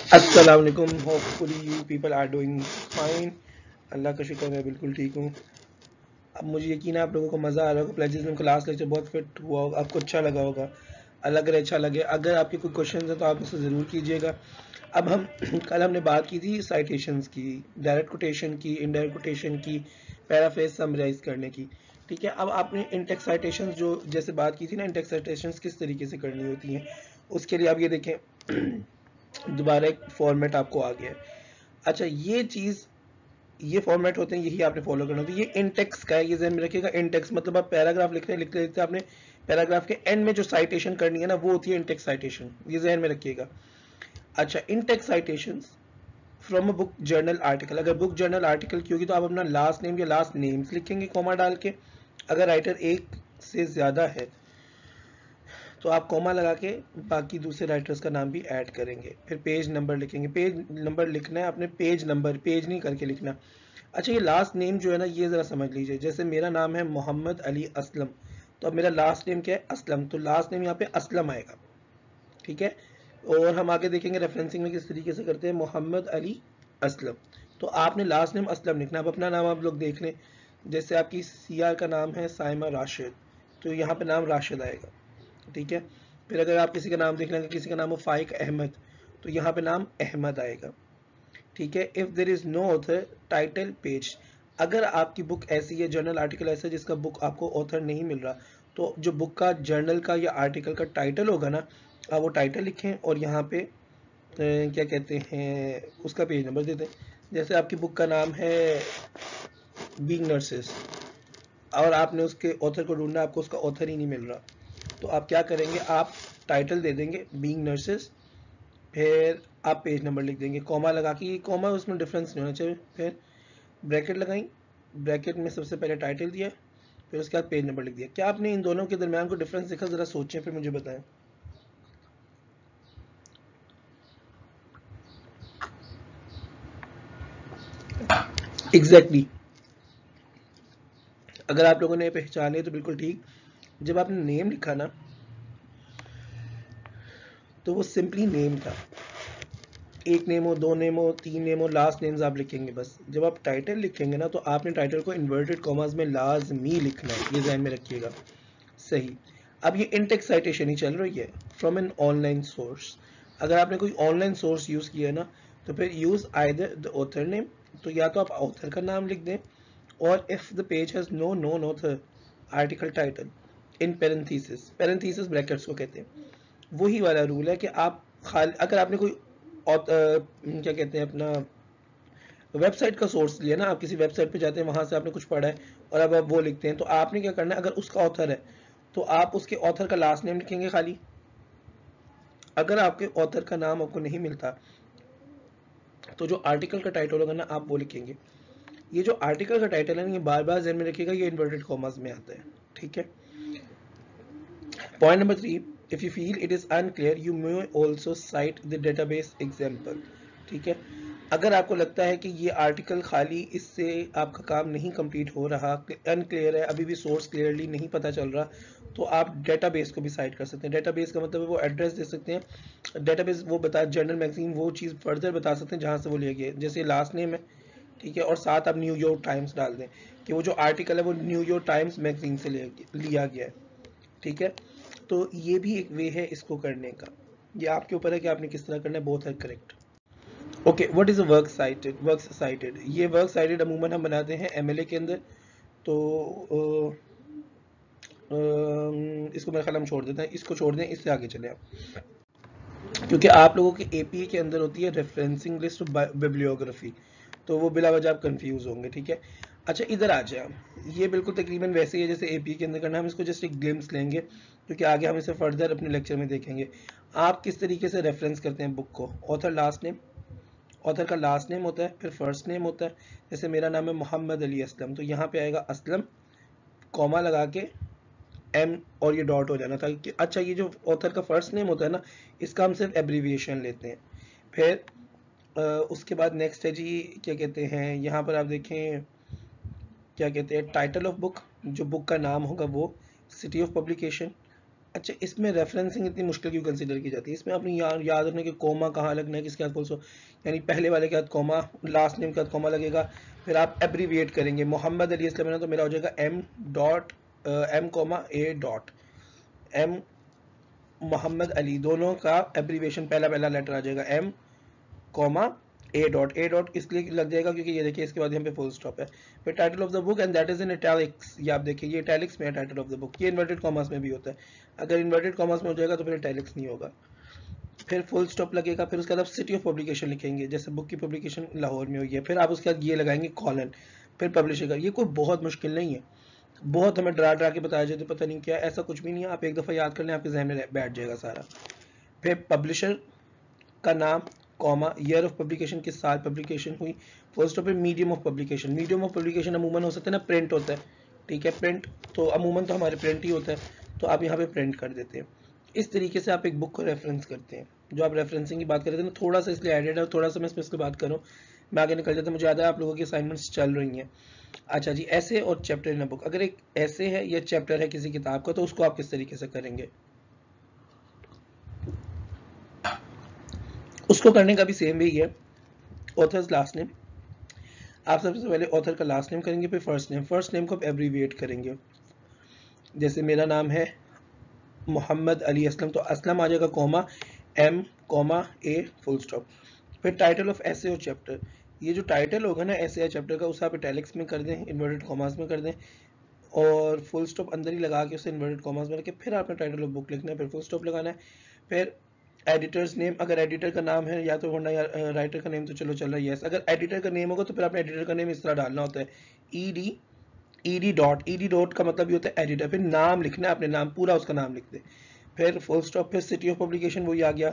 अस्सलाम वालेकुम। Hopefully you people are doing fine. अल्लाह का शुक्र मैं बिल्कुल ठीक हूँ। अब मुझे यकीन है आप लोगों को मज़ा आ रहा होगा। प्लेजरिज्म क्लास लेक्चर बहुत फिट हुआ होगा, आपको अच्छा लगा होगा। अगर अच्छा लगे, अगर आपके कोई क्वेश्चन है तो आप मुझसे ज़रूर कीजिएगा। अब हम कल हमने बात की थी साइटेशंस की, डायरेक्ट कोटेशन की, इनडायरेक्ट कोटेशन की, पैराफ्रेज समराइज करने की। ठीक है, अब आपने इंटेक्स्ट साइटेशंस जो जैसे बात की थी ना, इंटेक्स्ट साइटेशंस किस तरीके से करनी होती हैं, उसके लिए आप ये देखें दोबारा एक फॉर्मेट आपको आ गया है। अच्छा, ये चीज़, ये फॉर्मेट होते हैं, यही आपने फॉलो करना होता है। ये इंटेक्स का है, ये ध्यान में रखिएगा। इंटेक्स मतलब आप पैराग्राफ लिख रहे हैं, लिखते लिखते आपने पैराग्राफ के एंड में जो साइटेशन करनी है ना, वो होती है इंटेक्स साइटेशन, ये ध्यान में रखिएगा। अच्छा, Intex citations from a book journal article. अगर बुक जर्नल आर्टिकल की होगी तो आप अपना लास्ट नेम या लास्ट नेम्स लिखेंगे कॉमा डाल के। अगर राइटर एक से ज़्यादा है तो आप कॉमा लगा के बाकी दूसरे राइटर्स का नाम भी ऐड करेंगे। फिर पेज नंबर लिखेंगे। पेज नंबर लिखना है आपने, पेज नंबर, पेज नहीं करके लिखना। अच्छा, ये लास्ट नेम जो है ना, ये ज़रा समझ लीजिए। जैसे मेरा नाम है मोहम्मद अली असलम, तो अब मेरा लास्ट नेम क्या है? असलम, तो लास्ट नेम यहाँ पे असलम आएगा। ठीक है, और हम आगे देखेंगे रेफरेंसिंग में किस तरीके से करते हैं, मोहम्मद अली असलम। तो आपने लास्ट नेम असलम लिखना। अब अपना नाम आप लोग देख लें, जैसे आपकी सीआर का नाम है साइमा राशिद, तो यहाँ पे नाम राशिद आएगा। ठीक है, फिर अगर आप किसी का नाम देख लेंगे, किसी का नाम हो फाइक अहमद, तो यहाँ पे नाम अहमद आएगा। ठीक है, if there is no author title page. अगर आपकी बुक ऐसी है, जर्नल आर्टिकल ऐसा है जिसका बुक आपको ऑथर नहीं मिल रहा, तो जो बुक का, जर्नल का या आर्टिकल का टाइटल होगा ना, आप वो टाइटल लिखें और यहाँ पे क्या कहते हैं, उसका पेज नंबर दे दें। जैसे आपकी बुक का नाम है बीइंग नर्सेस और आपने उसके ऑथर को ढूंढना, आपको उसका ऑथर ही नहीं मिल रहा, तो आप क्या करेंगे, आप टाइटल दे देंगे बीइंग नर्सेस, फिर आप पेज नंबर लिख देंगे कॉमा लगा के। कॉमा उसमें डिफरेंस नहीं होना चाहिए। फिर ब्रैकेट लगाई, ब्रैकेट में सबसे पहले टाइटल दिया, फिर उसके बाद पेज नंबर लिख दिया। क्या आपने इन दोनों के दरमियान को डिफरेंस देखा? ज़रा सोचें, फिर मुझे बताएं। Exactly exactly. अगर आप लोगों ने पहचान लिया तो बिल्कुल ठीक। जब आपने नेम लिखा ना, तो वो सिंपली नेम था। एक नेम हो, दो नेम हो, तीन नेम हो, लास्ट नेम्स आप लिखेंगे बस। जब आप टाइटल लिखेंगे ना, तो आपने टाइटल को इन्वर्टेड कॉमास में लाजमी लिखना है, ये ध्यान में रखिएगा। सही। अब ये इंटेक्स साइटेशन ही चल रही है, फ्रॉम एन ऑनलाइन सोर्स। अगर आपने कोई ऑनलाइन सोर्स यूज़ किया है ना, तो फिर use either the author name, तो या तो आप ऑथर का नाम लिख दें, और if the page has no known author article title in parenthesis, parenthesis brackets को कहते हैं। वही वाला रूल है कि आप खाली, अगर आपने कोई क्या कहते हैं अपना वेबसाइट का सोर्स लिया ना, आप किसी वेबसाइट पे जाते हैं, वहां से आपने कुछ पढ़ा है और अब आप वो लिखते हैं, तो आपने क्या करना है, अगर उसका ऑथर है तो आप उसके ऑथर का लास्ट नेम लिखेंगे खाली। अगर आपके ऑथर का नाम आपको नहीं मिलता, तो जो आर्टिकल का टाइटल होगा ना, आप वो लिखेंगे। ये जो आर्टिकल का टाइटल है ना, ये बार बार ध्यान में रखिएगा, ये इन्वर्टेड कॉमास में आता है। ठीक है, point number 3, if you feel it is unclear you may also site the database example. ठीक है, अगर आपको लगता है कि ये आर्टिकल खाली इससे आपका काम नहीं कंप्लीट हो रहा, अनक्लियर है, अभी भी सोर्स क्लियरली नहीं पता चल रहा, तो आप डेटाबेस को भी साइट कर सकते हैं। डेटाबेस का मतलब है वो एड्रेस दे सकते हैं। डेटाबेस वो बता, जर्नल मैगजीन वो चीज़ फर्दर बता सकते हैं जहाँ से वो लिया गया है। जैसे लास्ट नेम है, ठीक है, और साथ आप न्यूयॉर्क टाइम्स डाल दें कि वो जो आर्टिकल है वो न्यूयॉर्क टाइम्स मैगजीन से लिया गया है। ठीक है, तो ये भी एक वे है इसको करने का। ये आपके ऊपर है कि आपने किस तरह करना है, both are correct. Okay, what is a work cited? Work cited, ये वर्क साइटेड अमूमन हम बनाते हैं एमएलए के अंदर, तो इसको मेरे ख्याल हम छोड़ देते हैं, इसको छोड़ दें, इससे आगे चले आप, क्योंकि आप लोगों के एपीए के अंदर होती है रेफरेंसिंग लिस्ट बिब्लियोग्राफी, तो वो बिला वजह आप कंफ्यूज होंगे। ठीक है, अच्छा इधर आ जाए, ये बिल्कुल तकरीबन वैसे ही है जैसे एपीए के अंदर करना। हम इसको जस्ट एक ग्लिम्स लेंगे, क्योंकि आगे हम इसे फर्दर अपने लेक्चर में देखेंगे। आप किस तरीके से रेफरेंस करते हैं बुक को? ऑथर लास्ट नेम, ऑथर का लास्ट नेम होता है, फिर फर्स्ट नेम होता है। जैसे मेरा नाम है मोहम्मद अली असलम, तो यहाँ पे आएगा असलम, कॉमा लगा के एम, और ये डॉट हो जाना था कि अच्छा, ये जो ऑथर का फर्स्ट नेम होता है ना, इसका हम सिर्फ एब्रीविएशन लेते हैं। फिर उसके बाद नेक्स्ट है जी, क्या कहते हैं, यहाँ पर आप देखें, क्या कहते हैं, टाइटल ऑफ बुक, जो बुक का नाम होगा वो, सिटी ऑफ पब्लिकेशन, अच्छा, इसमें रेफरेंसिंग इतनी मुश्किल क्यों कंसीडर की जाती है? इसमें अपनी याद रखना कि कोमा कहाँ लगना है, किसके बाद फुल स्टॉप, यानी पहले वाले के बाद कोमा, लास्ट नेम के बाद कोमा लगेगा, फिर आप एब्रीविएट करेंगे। मोहम्मद अली असलम है ना, तो मेरा हो जाएगा M dot M comma A dot M Mohammad Ali, दोनों का एब्रीविएशन पहला पहला लेटर आ जाएगा एम कॉमा ए डॉट इसलिए लग जाएगा क्योंकि ये देखिए इसके बाद यहाँ पे फुल स्टॉप है। फिर title of the book and that is in italics, ये आप देखिए ये इटैलिक्स में है टाइटल ऑफ द बुक, ये इन्वर्टेड कॉमर्स में भी होता है, अगर इन्वर्टेड कॉमर्स में हो जाएगा तो फिर इटैलिक्स नहीं होगा। फिर फुल स्टॉप लगेगा, फिर उसके बाद आप सिटी ऑफ पब्लिकेशन लिखेंगे, जैसे बुक की पब्लिकेशन लाहौर में हुई है, फिर आप उसके बाद ये लगाएंगे कॉलन, फिर पब्लिशर का। ये कोई बहुत मुश्किल नहीं है, बहुत हमें डरा डरा के बताया जाए तो पता नहीं क्या, ऐसा कुछ भी नहीं है, आप एक दफ़ा याद कर लें आपके जहन में बैठ जाएगा सारा। फिर पब्लिशर का नाम कॉमा, ईयर ऑफ पब्लिकेशन, किस साल पब्लिकेशन हुई, फुल स्टॉप पे medium of publication, medium of publication अमूमन हो सकता है ना प्रिंट होता है, ठीक है, प्रिंट तो अमूमन तो हमारे प्रिंट ही होता है, तो आप यहाँ पे प्रिंट कर देते हैं। इस तरीके से आप एक बुक को रेफरेंस करते हैं। जो आप रेफरेंसिंग की बात कर रहे थे ना, थोड़ा सा इसलिए एडेड है, थोड़ा सा मैं इसमें बात करूँ, मैं आगे निकल जाता हूँ, मुझे याद है आप लोगों की असाइनमेंट्स चल रही हैं। अच्छा जी, ऐसे और चैप्टर इन बुक, अगर एक ऐसे है या चैप्टर है किसी किताब का, तो उसको आप किस तरीके से करेंगे? उसको करने का भी सेम वही है, ऑथर्स लास्ट नेम, आप सबसे पहले ऑथर का लास्ट नेम करेंगे, फिर फर्स्ट नेम को आप एब्रीविएट करेंगे। जैसे मेरा नाम है मोहम्मद अली असलम, तो असलम आ जाएगा comma M comma a full stop. फिर टाइटल ऑफ ऐसे और चैप्टर, ये जो टाइटल होगा ना ऐसे या चैप्टर का, उसे आप इटैलिक्स में कर दें, इन्वर्टेड कॉमास में कर दें, और फुल स्टॉप अंदर ही लगा के उसे इन्वर्टेड कॉमास में रख के फिर आपने टाइटल ऑफ बुक लिखना है, फिर फुल स्टॉप लगाना है। फिर एडिटर्स नेम, अगर एडिटर का नाम है या तो वरना राइटर का नेम तो चलो चल रहा है यस, अगर एडिटर का नेम होगा तो फिर आपने एडिटर का नेम इस तरह डालना होता है, ईडी डॉट का मतलब ये होता है एडिटर, फिर नाम लिखना है, अपने नाम पूरा उसका नाम लिख दे, फिर फुल स्टॉप, फिर सिटी ऑफ पब्लिकेशन वही आ गया,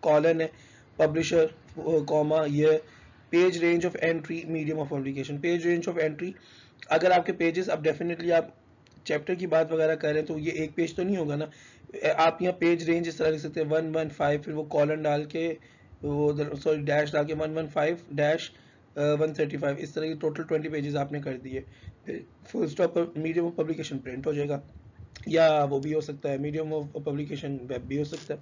कॉलन है, पब्लिशर कॉमा ये, page range of entry, medium of publication, page range of entry, अगर आपके पेजेस, अब डेफिनेटली आप चैप्टर की बात वगैरह कर रहे हैं तो ये एक पेज तो नहीं होगा ना, आप यहाँ पेज रेंज इस तरह लिख सकते हैं 115, फिर वो कॉलन डाल के वो सॉरी डैश डाल के 115 डैश 135, इस तरह की टोटल 20 पेजेस आपने कर दिए। फिर फुल स्टॉप पर मीडियम ऑफ पब्लिकेशन प्रिंट हो जाएगा, या वो भी हो सकता है मीडियम ऑफ पब्लिकेशन वेब भी हो सकता है।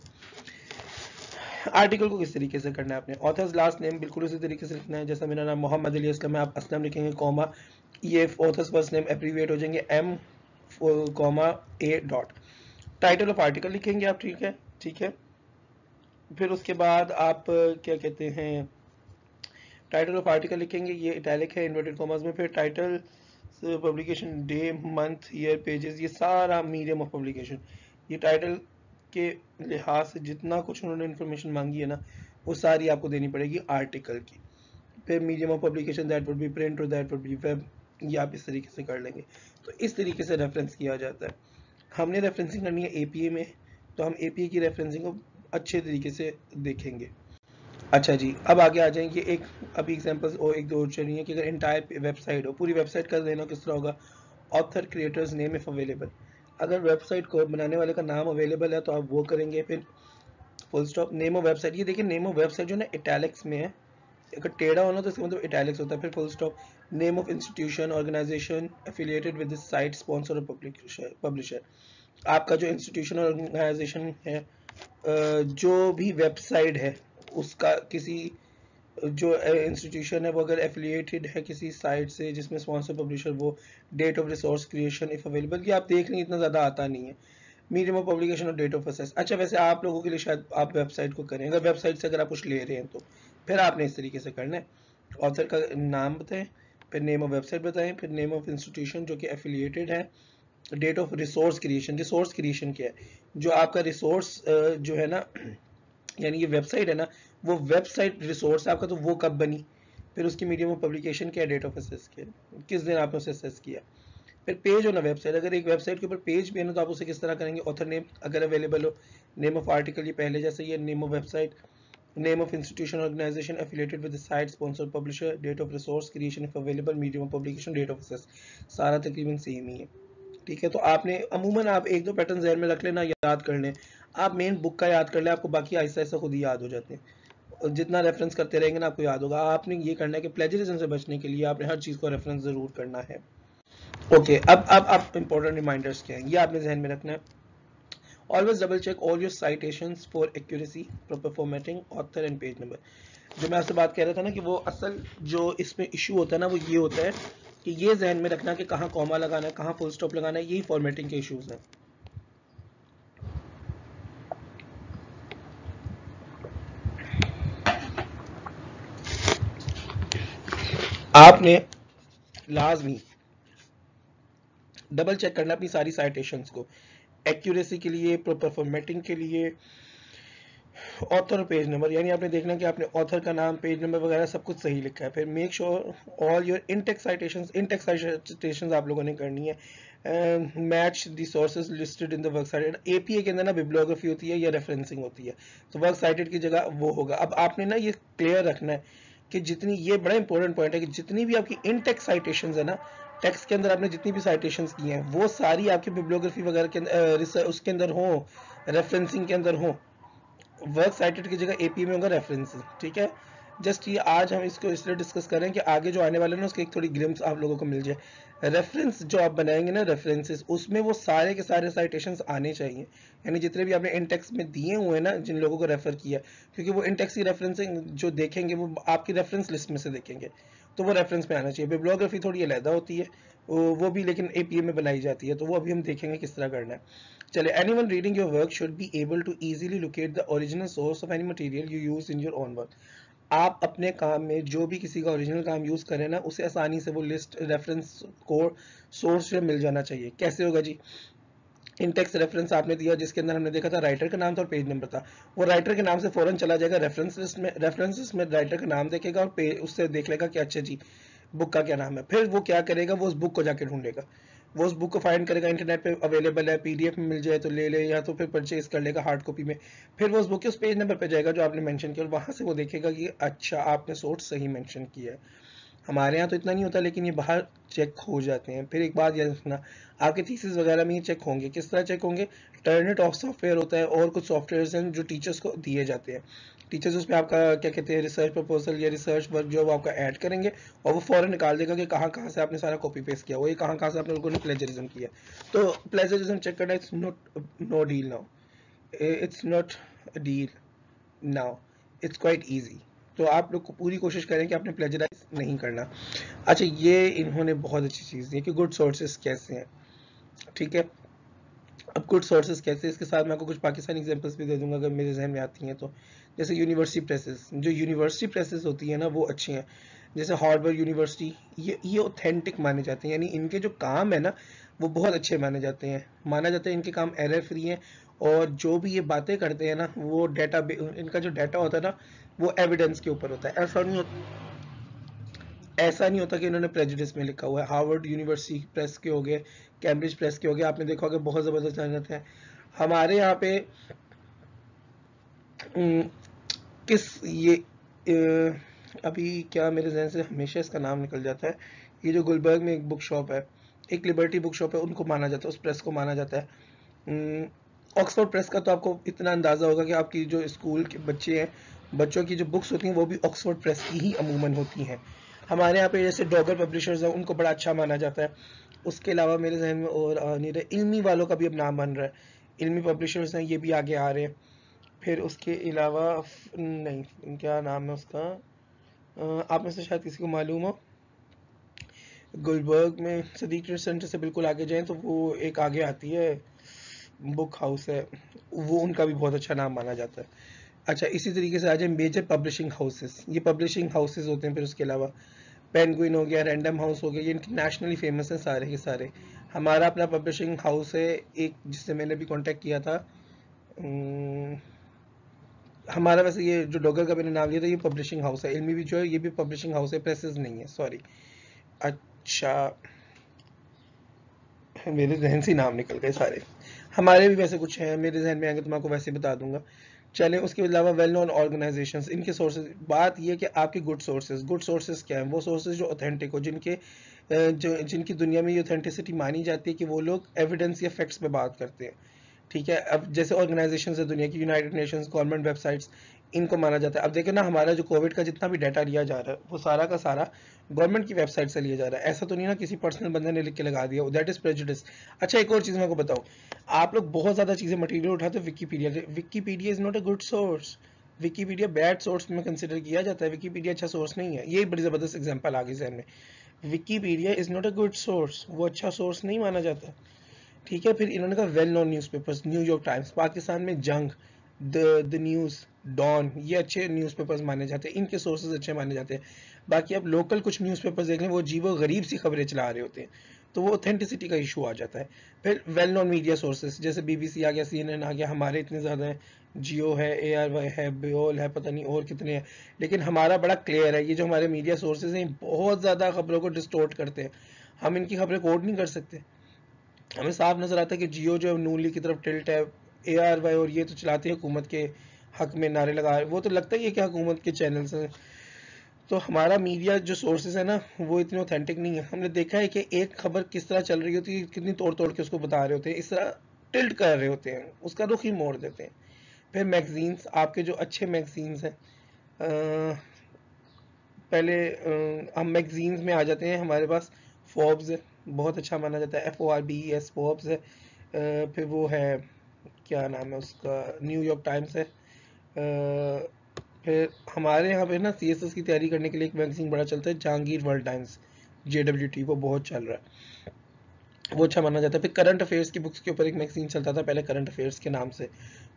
आर्टिकल को किस तरीके से करना है आपने, ऑथर्स लास्ट नेम बिल्कुल उसी तरीके से लिखना है, जैसा मेरा नाम मोहम्मद अली असलम है, आप असलम लिखेंगे कॉमा, ये ऑथर्स फर्स्ट नेम एब्रीविएट हो जाएंगे M comma A dot, title of article लिखेंगे आप, ठीक है ठीक है। फिर उसके बाद आप क्या कहते हैं, टाइटल ऑफ आर्टिकल लिखेंगे, ये इटैलिक है इन्वर्टेड कॉमर्स में, फिर title publication day month year pages, ये सारा मीडियम ऑफ पब्लिकेशन, ये टाइटल के लिहाज से जितना कुछ उन्होंने इन्फॉर्मेशन मांगी है ना वो सारी आपको देनी पड़ेगी आर्टिकल की। फिर medium of publication that would be print और दैट वुड बी वेब, ये आप इस तरीके से कर लेंगे। तो इस तरीके से रेफरेंस किया जाता है। हमने रेफरेंसिंग करनी है एपीए में, तो हम एपीए की रेफरेंसिंग को अच्छे तरीके से देखेंगे। अच्छा जी, अब आगे आ जाएंगे, एक अभी एग्जांपल्स और एक दो चलिए कि अगर एंटायर वेबसाइट हो, पूरी वेबसाइट का देना किस तरह होगा, author creators name if available, अगर वेबसाइट को बनाने वाले का नाम अवेलेबल है तो आप वो करेंगे, फिर full stop, name of website, ये देखिए नेम ऑफ वेबसाइट जो ना इटैलिक्स में है, अगर टेढ़ा होना तो इसका मतलब इटैलिक्स होता है, फिर full stop, name of institution organization affiliated with this site sponsor और पब्लिशर, आपका जो इंस्टीट्यूशन और ऑर्गेनाइजेशन है, जो भी वेबसाइट है उसका किसी जो इंस्टीट्यूशन है वो अगर एफिलिएटेड है किसी साइट से जिसमें स्पॉन्सर पब्लिशर, वो date of resource creation if available, ये आप देख लें इतना ज़्यादा आता नहीं है, मीडियम ऑफ पब्लिकेशन और डेट ऑफ असेस। अच्छा वैसे आप लोगों के लिए शायद आप वेबसाइट को करें, अगर वेबसाइट से अगर आप कुछ ले रहे हैं तो फिर आपने इस तरीके से करना है, ऑथर का नाम बताएं, फिर नेम ऑफ वेबसाइट बताएं, फिर नेम ऑफ इंस्टीट्यूशन जो कि एफिलिएटेड है, date of resource creation, resource creation क्या है, जो आपका रिसोर्स जो है ना, यानी ये वेबसाइट है ना, वो वेबसाइट रिसोर्स आपका, तो वो कब बनी, फिर उसकी मीडियम ऑफ पब्लिकेशन क्या है, डेट ऑफ असेस क्या है, किस दिन आपने उसे असेस किया। फिर पेज हो ना वेबसाइट, अगर एक वेबसाइट के ऊपर पेज भी है ना तो आप उसे किस तरह करेंगे, ऑथर नेम अगर अवेलेबल हो, नेम ऑफ आर्टिकल ये पहले जैसे ये, name of website, name of institution organization affiliated with the site sponsor publisher, date of resource creation if available, medium of publication, date of access, सारा तकरीबन same ही है, ठीक है। तो आपने अमूमन आप एक दो पैटर्न जहन में रख लेना, याद कर लें, आप मेन बुक का याद कर लें, आपको बाकी आहिस्ता आहिस्ता खुद ही याद हो जाते हैं, और जितना रेफरेंस करते रहेंगे ना आपको याद होगा। आपने ये करना है कि प्लेजरिज्म से बचने के लिए आपने हर चीज़ को रेफरेंस ज़रूर करना है। ओके, अब इंपॉर्टेंट रिमाइंडर्स क्या हैं ये आपने जहन में रखना है। Always double check all your citations for accuracy, proper formatting, author and page number. जो मैं आपसे बात कह रहा था ना कि वो असल जो इसमें इशू होता है ना वो ये होता है कि ये जहन में रखना कि कहाँ कॉमा लगाना है, कहाँ फुल स्टॉप लगाना है, यही फॉर्मेटिंग के इश्यूज हैं। आपने लाजमी डबल चेक करना अपनी सारी साइटेशंस को, एक्यूरेसी के लिए, प्रॉपर फॉर्मेटिंग के लिए, ऑथर पेज नंबर, यानी आपने देखना कि आपने ऑथर का नाम, पेज नंबर वगैरह सब कुछ सही लिखा है। फिर make sure all your in text citations आप लोगों ने करनी है। Match the sources listed in the work cited. APA के अंदर ना बिब्लियोग्राफी होती है या रेफरेंसिंग होती है, तो वर्क साइटेड की जगह वो होगा। अब आपने ना ये क्लियर रखना है कि जितनी, ये बड़ा इंपॉर्टेंट पॉइंट है कि जितनी भी आपकी इनटेक्स साइटेशंस है ना, टेक्स्ट के अंदर आपने जितनी भी साइटेशंस की हैं वो सारी आपकी बिब्लियोग्राफी वगैरह के अंदर उसके अंदर हो, रेफरेंसिंग के अंदर हो। वर्क साइटेड की जगह एपी में होगा रेफरेंस, ठीक है। जस्ट ये आज हम इसको इसलिए डिस्कस करें कि आगे जो आने वाले ना उसकी एक थोड़ी ग्लिम्स आप लोगों को मिल जाए। रेफरेंस जो आप बनाएंगे ना रेफरेंसेस, उसमें वो सारे के सारे साइटेशंस आने चाहिए, यानी जितने भी आपने इंटेक्स में दिए हुए हैं ना जिन लोगों को रेफर किया, क्योंकि वो इंटेक्स की रेफरेंसिंग जो देखेंगे वो आपकी रेफरेंस लिस्ट में से देखेंगे, तो वो रेफरेंस में आना चाहिए। बिब्लियोग्राफी थोड़ी अलग होती है वो भी, लेकिन एपीए में बनाई जाती है, तो वो अभी हम देखेंगे किस तरह करना है। चलिए, anyone reading your work should be able to easily locate the original source of any material you use in your own work। आप अपने काम में जो भी किसी का ओरिजिनल काम यूज करें ना, उसे आसानी से वो लिस्ट, रेफरेंस कोड, सोर्स से मिल जाना चाहिए। कैसे होगा जी? इंटेक्स रेफरेंस आपने दिया जिसके अंदर हमने देखा था राइटर का नाम था और पेज नंबर था, वो राइटर के नाम से फौरन चला जाएगा रेफरेंस लिस्ट में, रेफरेंस लिस्ट में राइटर का नाम देखेगा और उससे देख लेगा कि अच्छा जी बुक का क्या नाम है। फिर वो क्या करेगा, वो उस बुक को जाके ढूंढेगा, वो उस बुक को फाइंड करेगा, इंटरनेट पे अवेलेबल है, पीडीएफ में मिल जाए तो ले ले, या तो फिर परचेज कर लेगा हार्ड कॉपी में। फिर वो उस बुक के उस पेज नंबर पे जाएगा जो आपने मेंशन किया और वहां से वो देखेगा कि अच्छा आपने सोर्स सही मेंशन किया है। हमारे यहाँ तो इतना नहीं होता, लेकिन ये बाहर चेक हो जाते हैं। फिर एक बात याद रखना, आपके थीसिस वगैरह में ये चेक होंगे। किस तरह चेक होंगे? टर्निट ऑफ सॉफ्टवेयर होता है और कुछ सॉफ्टवेयर हैं जो टीचर्स को दिए जाते हैं। टीचर्स उसमें आपका क्या कहते हैं, रिसर्च प्रपोजल या रिसर्च वर्क जो आपका ऐड करेंगे और वो फौरन निकाल देगा कि कहाँ कहाँ से आपने सारा कॉपी पेस्ट किया, वो ये कहाँ कहाँ से आपने लोगों ने प्लेजरिज्म किया। तो प्लेजरिज्म चेक करना, it's not know deal now, it's not deal now, it's quite easy. तो आप लोग को पूरी कोशिश करें कि आपने प्लेजराइज नहीं करना। अच्छा, ये इन्होंने बहुत अच्छी चीज़ दी कि गुड सोर्सेज कैसे हैं, ठीक है। अब गुड सोर्सेज कैसे, इसके साथ मैं आपको कुछ पाकिस्तानी एग्जांपल्स भी दे दूंगा अगर मेरे जहन में आती हैं तो। जैसे यूनिवर्सिटी प्रेसेस, जो यूनिवर्सिटी प्रेसेस होती है ना वो अच्छी हैं। जैसे हार्वर्ड यूनिवर्सिटी, ये ऑथेंटिक माने जाते हैं, यानी इनके जो काम है ना वो बहुत अच्छे माने जाते हैं। माना जाता है इनके काम एरर फ्री हैं, और जो भी ये बातें करते हैं ना वो डाटा, इनका जो डाटा होता है ना वो एविडेंस के ऊपर होता है। ऐसा नहीं होता कि इन्होंने प्रेजुडिस में लिखा हुआ है। हार्वर्ड यूनिवर्सिटी प्रेस के हो गए, कैम्ब्रिज प्रेस के हो गए, आपने देखा होगा बहुत ज़बरदस्त मेहनत है। हमारे यहाँ पे किस ये अभी क्या मेरे जहन से हमेशा इसका नाम निकल जाता है, ये जो गुलबर्ग में एक बुक शॉप है, एक लिबर्टी बुक शॉप है, उनको माना जाता है, उस प्रेस को माना जाता है। ऑक्सफोर्ड प्रेस का तो आपको इतना अंदाज़ा होगा कि आपकी जो स्कूल के बच्चे हैं, बच्चों की जो बुक्स होती हैं वो भी ऑक्सफोर्ड प्रेस की ही अमूमन होती हैं। हमारे यहाँ पे जैसे डॉगर पब्लिशर्स हैं, उनको बड़ा अच्छा माना जाता है। उसके अलावा मेरे जहन में और नहीं रहे, इल्मी वालों का भी अब नाम बन रहा है, इल्मी पब्लिशर्स हैं, ये भी आगे आ रहे हैं। फिर उसके अलावा नहीं, क्या नाम है उसका, आप में से शायद किसी को मालूम हो, गुलबर्ग में सदीक सेंटर से बिल्कुल आगे जाएं तो वो एक आगे आती है बुक हाउस है, वो उनका भी बहुत अच्छा नाम माना जाता है। अच्छा, इसी तरीके से आ जाए मेजर पब्लिशिंग हाउसेस, ये पब्लिशिंग हाउसेस होते हैं। फिर उसके अलावा पेंगुइन हो गया, रैंडम हाउस हो गया, ये इंटरनेशनली फेमस हैं सारे के सारे। हमारा अपना पब्लिशिंग हाउस है एक, जिससे मैंने भी कांटेक्ट किया था। हमारा वैसे ये जो डॉगर का मैंने नाम लिया था ये पब्लिशिंग हाउस है, इल्मी भी जो है ये भी पब्लिशिंग हाउस है, प्रेसेस नहीं है, सॉरी। अच्छा, मेरे जहन से नाम निकल गए सारे। हमारे भी वैसे कुछ हैं, मेरे जहन में आएंगे तो मैं आपको वैसे बता दूंगा। चलें, उसके अलावा वेल नोन ऑर्गेनाइजेशंस, इनके सोर्सेज, बात ये है कि आपकी गुड सोर्सेज क्या हैं? वो सोर्सेज जो ऑथेंटिक हो, जिनकी दुनिया में ये ऑथेंटिसिटी मानी जाती है कि वो लोग एविडेंस या फैक्ट्स पे बात करते हैं, ठीक है। अब जैसे ऑर्गेनाइजेशन है दुनिया की, यूनाइटेड नेशंस, गवर्नमेंट वेबसाइट्स, इनको माना जाता है। अब देखो ना, हमारा जो कोविड का जितना भी डाटा लिया जा रहा है वो सारा का सारा गवर्नमेंट की वेबसाइट से लिया जा रहा है, ऐसा तो नहीं ना किसी पर्सनल बंदे ने लिख के लगा दिया, दैट इज प्रेजुडिस। अच्छा, एक और चीज़ मैं आपको बताऊँ, आप लोग बहुत ज़्यादा चीज़ें मटेरियल उठाते हो विकीपीडिया से। Wikipedia is not a good source. Wikipedia bad source में कंसिडर किया जाता है, विकीपीडिया अच्छा सोर्स नहीं है। ये बड़ी ज़बरदस्त एग्जाम्पल आ गई जहन में। Wikipedia is not a good source, वो अच्छा सोर्स नहीं माना जाता। ठीक है, फिर इन्होंने कहा well known newspapers, New York times, Pakistan में जंग, द न्यूज़, डॉन, ये अच्छे न्यूज़पेपर्स माने जाते हैं, इनके सोर्सेज अच्छे माने जाते हैं। बाकी आप लोकल कुछ न्यूज़पेपर्स देख लें, वो अजीबो गरीब सी खबरें चला रहे होते हैं, तो वो ऑथेंटिसिटी का इशू आ जाता है। फिर वेल नोन मीडिया सोर्सेज, जैसे बीबीसी आ गया, CNN आ गया, हमारे इतने ज़्यादा हैं, जियो है, ARY है, बियोल है, पता नहीं और कितने हैं, लेकिन हमारा बड़ा क्लियर है। ये जो हमारे मीडिया सोर्सेज हैं बहुत ज़्यादा खबरों को डिस्टोर्ट करते हैं, हम इनकी खबरें कोड नहीं कर सकते। हमें साफ नजर आता है कि जियो जो नून लीग की तरफ टिल्ट है, ARY और ये तो चलाती है हुकूमत के हक में नारे लगा रहे, वो तो लगता ही है कि हुकूमत के चैनल्स हैं। तो हमारा मीडिया जो सोर्सेज है ना, वो इतने ऑथेंटिक नहीं है। हमने देखा है कि एक खबर किस तरह चल रही होती है, कितनी तोड़ तोड़ के उसको बता रहे होते हैं, इस तरह टिल्ट कर रहे होते हैं, उसका रुख ही मोड़ देते हैं। फिर मैगजीन्स, आपके जो अच्छे मैगजीन्स हैं, पहले हम मैगजीन्स में आ जाते हैं, हमारे पास फोर्ब्स है, बहुत अच्छा माना जाता है, FORBES, फोर्ब्स है। फिर वो है, क्या नाम है उसका, न्यूयॉर्क टाइम्स है। फिर हमारे यहाँ पे ना CSS की तैयारी करने के लिए एक मैगजीन बड़ा चलता है, जहांगीर वर्ल्ड टाइम्स, JWT, वो बहुत चल रहा है, वो अच्छा माना जाता है। फिर करंट अफेयर्स की बुक्स के ऊपर एक मैगजीन चलता था पहले, करंट अफेयर्स के नाम से,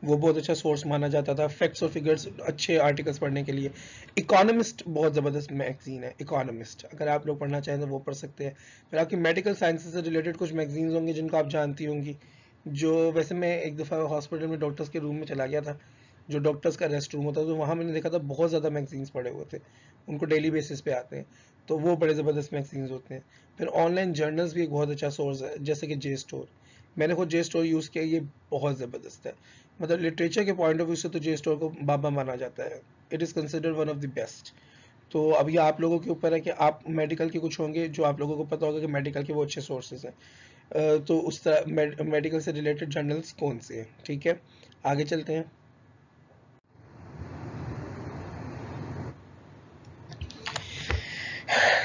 वो बहुत अच्छा सोर्स माना जाता था फैक्ट्स और फिगर्स, अच्छे आर्टिकल्स पढ़ने के लिए। इकोनॉमिस्ट बहुत ज़बरदस्त मैगजीन है, इकोनॉमिस्ट, अगर आप लोग पढ़ना चाहें तो वो पढ़ सकते हैं। फिर आपकी मेडिकल साइंसेज से रिलेटेड कुछ मैगजीन्स होंगी जिनको आप जानती होंगी, जो वैसे मैं एक दफ़ा हॉस्पिटल में डॉक्टर्स के रूम में चला गया था, जो डॉक्टर्स का रेस्ट रूम होता है, तो वहाँ मैंने देखा था बहुत ज़्यादा मैगजीन्स पड़े हुए थे, उनको डेली बेसिस पे आते हैं, तो वो बड़े ज़बरदस्त मैगजीन्स होते हैं। फिर ऑनलाइन जर्नल्स भी एक बहुत अच्छा सोर्स है, जैसे कि जे स्टोर, मैंने खुद जे स्टोर यूज़ किया, ये बहुत ज़बरदस्त है। मतलब लिटरेचर के पॉइंट ऑफ व्यू से तो जे स्टोर को बाबा माना जाता है, it is considered one of the best. तो अभी आप लोगों के ऊपर है कि आप मेडिकल के कुछ होंगे जो आप लोगों को पता होगा कि मेडिकल के वो अच्छे सोर्सेज हैं, तो उस तरह मेडिकल से रिलेटेड जर्नल्स कौन से हैं। ठीक है, आगे चलते हैं।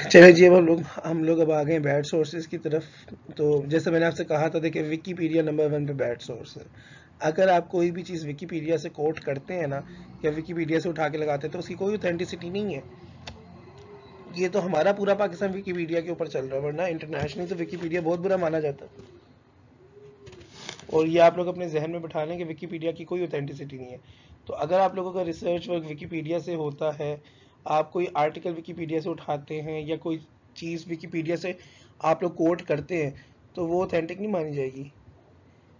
चलिए जी, अब हम लोग अब आ गए बैड सोर्सेज की तरफ। तो जैसे मैंने आपसे कहा था, देखिए विकीपीडिया नंबर 1 पे बैड सोर्स है। अगर आप कोई भी चीज़ विकीपीडिया से कोट करते हैं ना, या विकीपीडिया से उठा के लगाते हैं, तो उसकी कोई ऑथेंटिसिटी नहीं है। ये तो हमारा पूरा पाकिस्तान विकीपीडिया के ऊपर चल रहा है, वरना इंटरनेशनल तो विकीपीडिया बहुत बुरा माना जाता है। और ये आप लोग अपने जहन में बिठा लें कि विकीपीडिया की कोई ऑथेंटिसिटी नहीं है। तो अगर आप लोगों का रिसर्च वर्क विकीपीडिया से होता है, आप कोई आर्टिकल विकीपीडिया से उठाते हैं, या कोई चीज़ विकीपीडिया से आप लोग कोट करते हैं, तो वो ऑथेंटिक नहीं मानी जाएगी।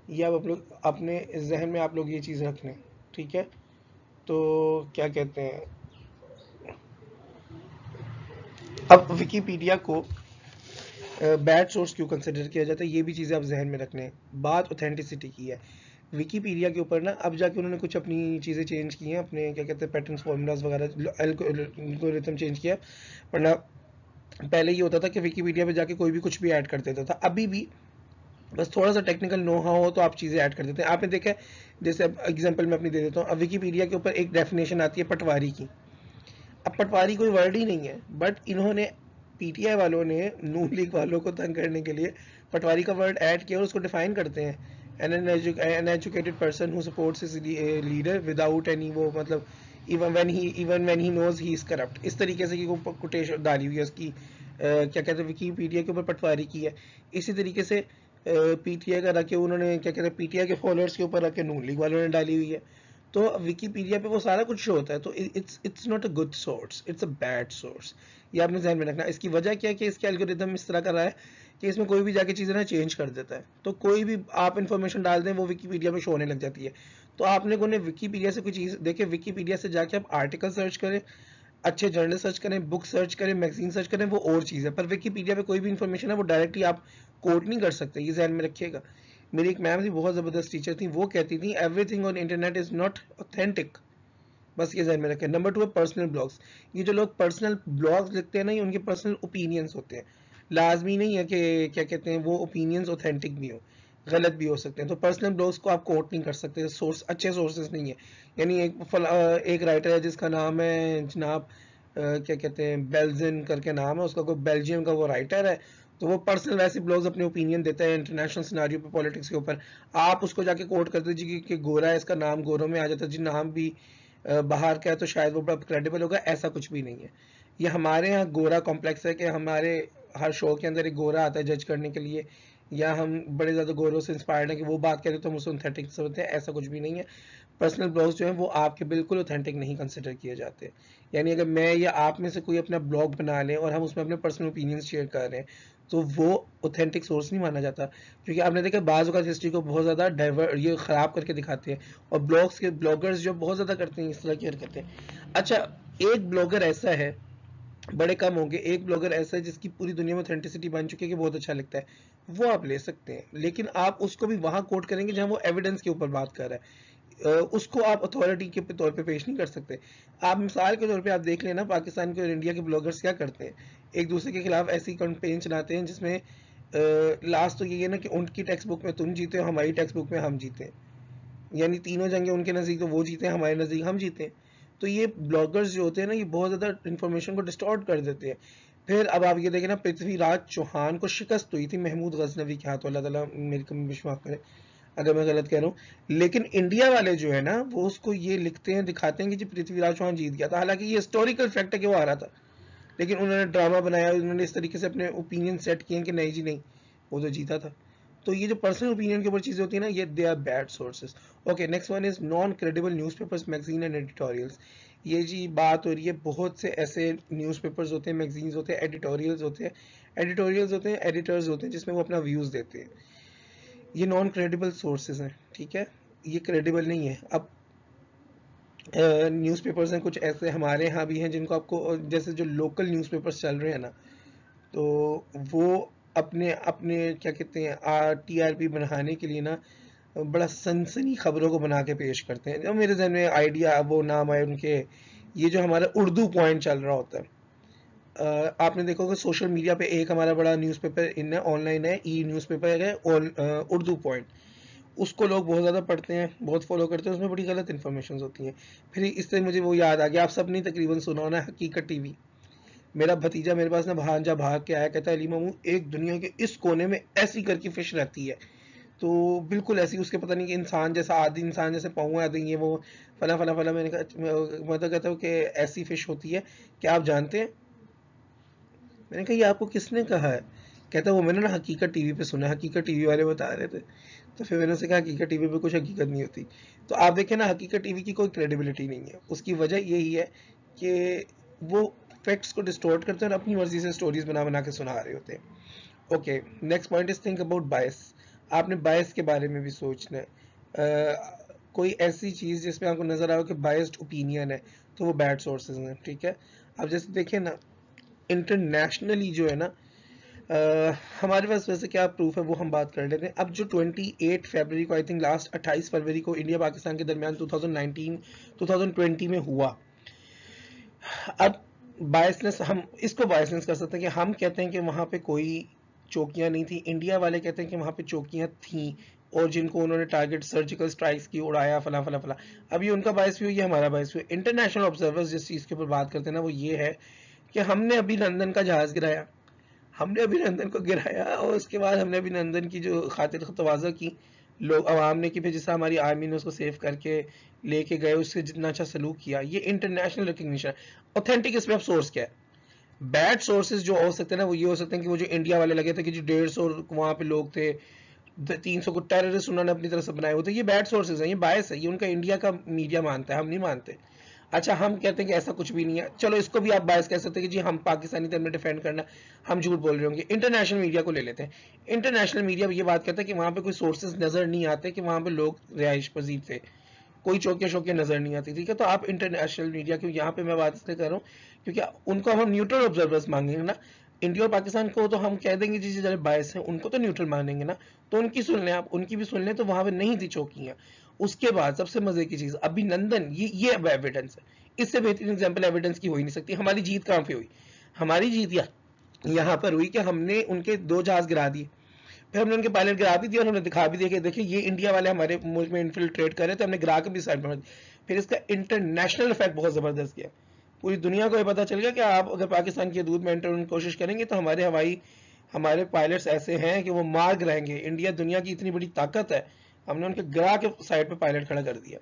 ये आप लोग अपने जहन में आप लोग ये चीज़ रख लें। ठीक है, तो क्या कहते हैं, अब विकीपीडिया को बैड सोर्स क्यों कंसिडर किया जाता है, ये भी चीज़ें आप जहन में रख लें। बात ऑथेंटिसिटी की है विकीपीडिया के ऊपर ना, अब जाके उन्होंने कुछ अपनी चीज़ें चेंज की हैं, अपने क्या कहते हैं पैटर्न्स, फॉर्मूलाज वगैरह, एल्गोरिथम चेंज किया। वरना पहले ये होता था कि विकीपीडिया पे जाके कोई भी कुछ भी ऐड कर देता था, अभी भी बस थोड़ा सा टेक्निकल नो हाउ हो तो आप चीज़ें ऐड कर देते हैं। आपने देखा है, जैसे अब एग्जांपल मैं अपनी दे देता हूँ, अब विकीपीडिया के ऊपर एक डेफिनेशन आती है पटवारी की। अब पटवारी कोई वर्ड ही नहीं है, बट इन्होंने PTI वालों ने नून लीग वालों को तंग करने के लिए पटवारी का वर्ड ऐड किया और उसको डिफाइन करते हैं, an educated person who supports his leader without any, वो मतलब even when he knows he is corrupt, इस तरीके से की कोटेशन डाली हुई है उसकी, क्या कहते हैं विकीपीडिया के ऊपर पटवारी की है। इसी तरीके से PTI का रखे उन्होंने, क्या कहते हैं PTI के फॉलोअर्स के ऊपर रखे नून लीग वालों ने डाली हुई है। तो विकीपीडिया पे वो सारा कुछ शो होता है, तो it's not a good source, it's a bad source. ये आपने ध्यान में रखना। इसकी वजह क्या है कि इसके एल्गोरिदम इस तरह का रहा है कि इसमें कोई भी जाके चीज़ें ना चेंज कर देता है, तो कोई भी आप इन्फॉर्मेशन डाल दें वो विकीपीडिया में शो होने लग जाती है। तो आपने को विकीपीडिया से कोई चीज़ देखे, विकीपीडिया से जाके आप आर्टिकल सर्च करें, अच्छे जर्नल सर्च करें, बुक सर्च करें, मैगजीन सर्च करें, वो और चीज़ है। पर विकीपीडिया पे कोई भी इन्फॉर्मेशन है वो डायरेक्टली आप कोट नहीं कर सकते, ये ध्यान में रखिएगा। मेरी एक मैम थी, बहुत ज़बरदस्त टीचर थी, वो कहती थी everything on internet is not authentic, बस ये ध्यान में रखें। नंबर 2 है पर्सनल ब्लॉग्स। ये जो लोग पर्सनल ब्लॉग्स लिखते हैं ना, ये उनके पर्सनल ओपिनियंस होते हैं, लाजमी नहीं है कि क्या कहते हैं वो ओपिनियंस ऑथेंटिक भी हो। गलत भी हो सकते हैं। तो पर्सनल ब्लॉग्स को आप कोट नहीं कर सकते, सोर्स अच्छे सोर्सेज नहीं है। यानी एक राइटर है जिसका नाम है जनाब क्या कहते हैं, बेल्जिन करके नाम है उसका, कोई बेल्जियम का वो राइटर है, तो वो पर्सनल वैसे ब्लॉग्स अपने ओपिनियन देता है इंटरनेशनल सिनारियो पे, पॉलिटिक्स के ऊपर। आप उसको जाके कोट कर दीजिए कि गोरा है, इसका नाम गोरों में आ जाता है, जी नाम भी बाहर का है तो शायद वो बड़ा क्रेडिबल होगा, ऐसा कुछ भी नहीं है। ये हमारे यहाँ गोरा कॉम्प्लेक्स है कि हमारे हर शो के अंदर एक गोरा आता है जज करने के लिए, या हम बड़े ज़्यादा गोरों से इंस्पायर्ड हैं कि वो बात करें तो हम उससे ऑथेंटिक होते हैं, ऐसा कुछ भी नहीं है। पर्सनल ब्लॉग्स जो हैं वो आपके बिल्कुल ऑथेंटिक नहीं कंसिडर किए जाते। यानी अगर मैं या आप में से कोई अपना ब्लॉग बना लें और हम उसमें अपने पर्सनल ओपिनियंस शेयर कर रहे हैं तो वो ऑथेंटिक सोर्स नहीं माना जाता, क्योंकि आपने देखा बाज़ औक़ात हिस्ट्री को बहुत ज़्यादा ये ख़राब करके दिखाते हैं, और ब्लॉगर्स जो बहुत ज़्यादा करते हैं इस तरह की हरकतें। अच्छा, एक ब्लॉगर ऐसा है, बड़े कम होंगे, एक ब्लॉगर ऐसा है जिसकी पूरी दुनिया में ऑथेंटिसिटी बन चुकी है कि बहुत अच्छा लगता है, वो आप ले सकते हैं, लेकिन आप उसको भी वहां कोट करेंगे जहां वो एविडेंस के ऊपर बात कर रहा है। उसको आप अथॉरिटी के तौर पे पेश नहीं कर सकते। आप मिसाल के तौर पे आप देख लेना पाकिस्तान के और इंडिया के ब्लॉगर्स क्या करते हैं, एक दूसरे के खिलाफ ऐसी कैंपेन चलाते हैं जिसमें लास्ट तो ये है ना कि उनकी टेक्स्ट बुक में तुम जीते हो, हमारी टेक्स्ट बुक में हम जीते हैं, यानी तीनों जंगे उनके नज़दीक तो वो जीते हैं, हमारे नज़दीक हम जीते हैं। तो ये ब्लॉगर्स जो होते हैं ना, ये बहुत ज़्यादा इन्फॉर्मेशन को डिस्टॉर्ट कर देते हैं। फिर अब आप ये देखें ना, पृथ्वीराज चौहान को शिकस्त हुई थी महमूद गजनवी के हाथों, अल्लाह ताला मेरी कमी विश्वास करे अगर मैं गलत कह रहा हूँ, लेकिन इंडिया वाले जो है ना वो उसको ये लिखते हैं, दिखाते हैं कि जी पृथ्वीराज चौहान जीत गया था, हालांकि ये हिस्टोरिकल फैक्ट है कि वो हारा था, लेकिन उन्होंने ड्रामा बनाया, उन्होंने इस तरीके से अपने ओपिनियन सेट किए कि नहीं जी नहीं, वो तो जीता था। तो ये जो पर्सनल ओपिनियन के ऊपर चीज़ें होती है ना, ये they are bad sources. Okay, next one is non credible newspapers, magazine and editorials. ये जी बात हो रही है, बहुत से ऐसे न्यूज़पेपर्स होते हैं, मैगजीन्स होते हैं, एडिटोरियल्स होते हैं, एडिटर्स होते हैं जिसमें वो अपना व्यूज़ देते हैं। ये नॉन क्रेडिबल सोर्सेज हैं, ठीक है, ये क्रेडिबल नहीं है। अब न्यूज़पेपर्स हैं कुछ ऐसे हमारे यहाँ भी हैं जिनको आपको, जैसे जो लोकल न्यूज़पेपर्स चल रहे हैं ना, तो वो अपने अपने क्या कहते हैं टीआरपी बढ़ाने के लिए ना बड़ा सनसनी खबरों को बना के पेश करते हैं। जो मेरे जहन में आइडिया वो नाम आए उनके, ये जो हमारा उर्दू पॉइंट चल रहा होता है, आपने देखा होगा सोशल मीडिया पे एक हमारा बड़ा न्यूज़पेपर इन ऑनलाइन है, ई न्यूज़पेपर है उर्दू पॉइंट, उसको लोग बहुत ज़्यादा पढ़ते हैं, बहुत फॉलो करते हैं, उसमें बड़ी गलत इन्फॉर्मेशन होती हैं। फिर इससे मुझे वो याद आ गया, आप सब ने तकरीबन सुना होना हकीकत टीवी। मेरा भतीजा मेरे पास ना भांजा भाग के आया, कहता है अली मामू एक दुनिया के इस कोने में ऐसी करके फिश रहती है, तो बिल्कुल ऐसी, उसके पता नहीं कि इंसान जैसा, आदि इंसान जैसे पाँव आते हैं, ये वो फला फला फला। मैंने कहा, मैं तो कहता हूँ कि ऐसी फिश होती है, क्या आप जानते हैं? मैंने कहा ये आपको किसने कहा है? कहता वो मैंने ना हकीकत टीवी पे सुना, हकीकत टीवी वाले बता रहे थे। तो फिर मैंने उसे कहा हकीकत टीवी पे कुछ हकीकत नहीं होती। तो आप देखें ना, हकीकत टीवी की कोई क्रेडिबिलिटी नहीं है, उसकी वजह यही है कि वो फैक्ट्स को डिस्टॉर्ट करते हैं और अपनी मर्जी से स्टोरीज बना बना के सुना रहे होते हैं। Okay, next point is think about bias. आपने बायस के बारे में भी सोचना है। कोई ऐसी चीज़ जिसमें आपको नजर आओ कि बायस्ड ओपिनियन है, तो वो बैड सोर्सेज हैं, ठीक है। अब जैसे देखें ना, इंटरनेशनली जो है ना, हमारे पास वैसे क्या प्रूफ है वो हम बात कर लेते हैं। अब जो 28 फरवरी को, आई थिंक लास्ट 28 फरवरी को इंडिया पाकिस्तान के दरमियान 2019-2020 में हुआ। अब बायसनेस, हम इसको बायसनेस कर सकते हैं कि हम कहते हैं कि वहाँ पे कोई चौकियाँ नहीं थी, इंडिया वाले कहते हैं कि वहाँ पे चौकियाँ थी और जिनको उन्होंने टारगेट सर्जिकल स्ट्राइक्स की, उड़ाया, फला फला फला। अब ये उनका बायस व्यू, ये हमारा बायस व्यू। इंटरनेशनल ऑब्जर्वर्स जिस चीज़ के ऊपर बात करते हैं ना, वो ये है कि हमने अभिनंदन का जहाज़ गिराया, हमने अभिनंदन को गिराया और उसके बाद हमने अभिनंदन की जो खातिर तवाज़ा की लोग अवाम ने की, फिर जिससे हमारी आर्मी ने उसको सेव करके लेके गए, उससे जितना अच्छा सलूक किया, ये इंटरनेशनल रिकग्निशन। ऑथेंटिक इसमें अब सोर्स क्या है? बैड सोर्सेज जो हो सकते हैं ना, वो ये हो सकते हैं कि वो जो इंडिया वाले लगे थे कि जो 150 वहाँ पे लोग थे, 300 को टेररिस्ट उन्होंने अपनी तरफ से बनाए हुए थे, ये बैड सोर्सेज हैं, ये बायस है, ये उनका इंडिया का मीडिया मानता है, हम नहीं मानते। अच्छा, हम कहते हैं कि ऐसा कुछ भी नहीं है, चलो इसको भी आप बायस कह सकते हैं कि जी हम पाकिस्तानी धर्म में डिफेंड करना, हम झूठ बोल रहे होंगे। इंटरनेशनल मीडिया को ले लेते हैं, इंटरनेशनल मीडिया ये बात करता है कि वहाँ पे कोई सोर्सेज नजर नहीं आते कि वहाँ पे लोग रिहाइश पजीर थे, कोई चौकियाँ शौकियाँ नजर नहीं आती, ठीक है। तो आप इंटरनेशनल मीडिया की, यहाँ पे मैं बात इसलिए कर रहा हूँ क्योंकि उनको हम न्यूट्रल ऑब्जर्वर्स मांगेंगे ना, इंडिया और पाकिस्तान को तो हम कह देंगे जी जरा बायस है, उनको तो न्यूट्रल मानेंगे ना, तो उनकी सुन लें आप, उनकी भी सुन लें। तो वहां पे नहीं थी चौकियां। उसके बाद सबसे मजे की चीज, अभिनंदन, ये अब एविडेंस है, इससे बेहतरीन एग्जाम्पल एविडेंस की हो ही नहीं सकती। हमारी जीत कहाँ पे हुई? हमारी जीत यहाँ पर हुई कि हमने उनके 2 जहाज गिरा दिए, फिर हमने उनके पायलट गिरा भी दिया और हमने दिखा भी दिया कि देखिए ये इंडिया वाले हमारे मुल्क में इन्फिल्ट्रेट कर रहे थे, हमने गिरा के भी साइड में। फिर इसका इंटरनेशनल इफेक्ट बहुत ज़बरदस्त किया, पूरी दुनिया को ये पता चल गया कि आप अगर पाकिस्तान की हदूद में एंटर होने की कोशिश करेंगे तो हमारे पायलट्स ऐसे हैं कि वो मार गिराएंगे। इंडिया दुनिया की इतनी बड़ी ताकत है, हमने उनके गिरा के साइड पे पायलट खड़ा कर दिया।